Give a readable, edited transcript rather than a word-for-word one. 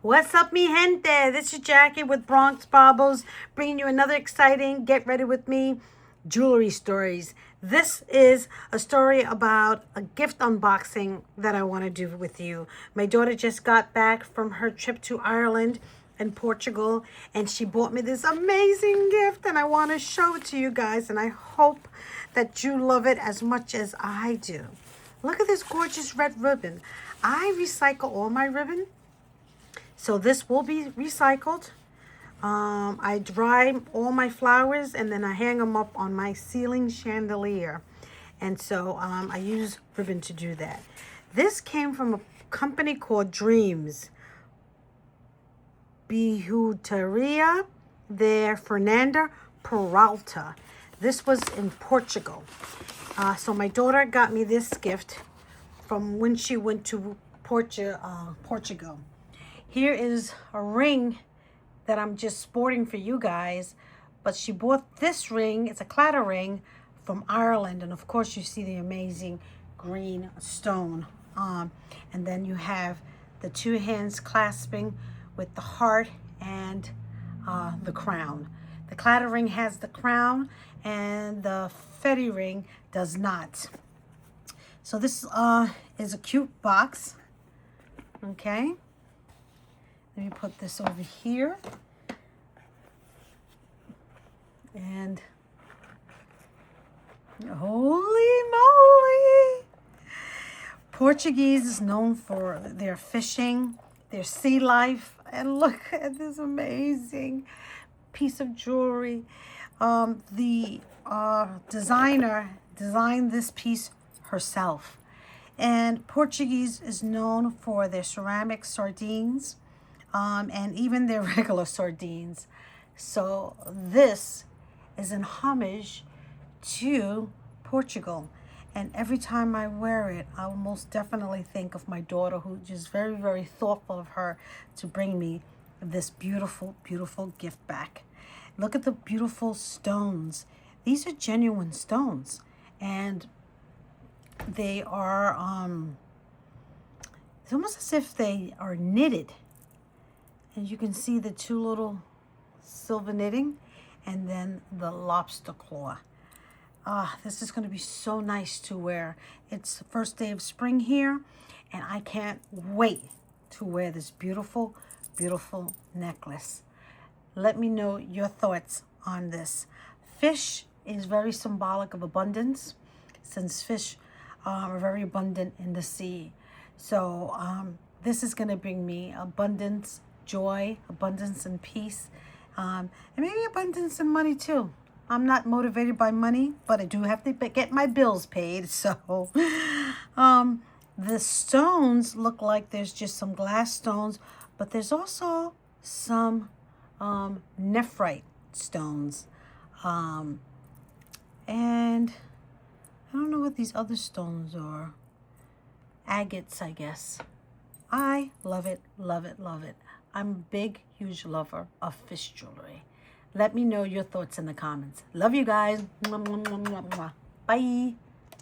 What's up, mi gente? This is Jackie with Bronx Baubles, bringing you another exciting Get Ready With Me jewelry stories. This is a story about a gift unboxing that I want to do with you. My daughter just got back from her trip to Ireland and Portugal, and she bought me this amazing gift, and I want to show it to you guys, and I hope that you love it as much as I do. Look at this gorgeous red ribbon. I recycle all my ribbon, so this will be recycled. I dry all my flowers and then I hang them up on my ceiling chandelier. And so I use ribbon to do that. This came from a company called Dreams. Bijuteria de Fernanda Peralta. This was in Portugal. So my daughter got me this gift from when she went to Portugal. Here is a ring that I'm just sporting for you guys, but she bought this ring. It's a clatter ring from Ireland, and of course you see the amazing green stone. And then you have the two hands clasping with the heart and the crown. The clatter ring has the crown, and the fetty ring does not. So this is a cute box. Okay. Let me put this over here. And holy moly! Portuguese is known for their fishing, their sea life. And look at this amazing piece of jewelry. The designer designed this piece herself. And Portuguese is known for their ceramic sardines. And even their regular sardines. So this is an homage to Portugal. And every time I wear it, I will most definitely think of my daughter, who is very, very thoughtful of her to bring me this beautiful, beautiful gift back. Look at the beautiful stones. These are genuine stones. And they are, it's almost as if they are knitted. And you can see the two little silver knitting and then the lobster claw. This is going to be so nice to wear. It's the first day of spring here, and I can't wait to wear this beautiful, beautiful necklace. Let me know your thoughts on this. Fish is very symbolic of abundance, since fish are very abundant in the sea. So this is going to bring me abundance, joy, abundance, and peace, and maybe abundance and money too. I'm not motivated by money, but I do have to get my bills paid. So the stones look like there's just some glass stones, but there's also some nephrite stones, and I don't know what these other stones are. Agates, I guess. I love it, love it, love it. I'm a big, huge lover of fish jewelry. Let me know your thoughts in the comments. Love you guys. Mwah, mwah, mwah, mwah, mwah. Bye.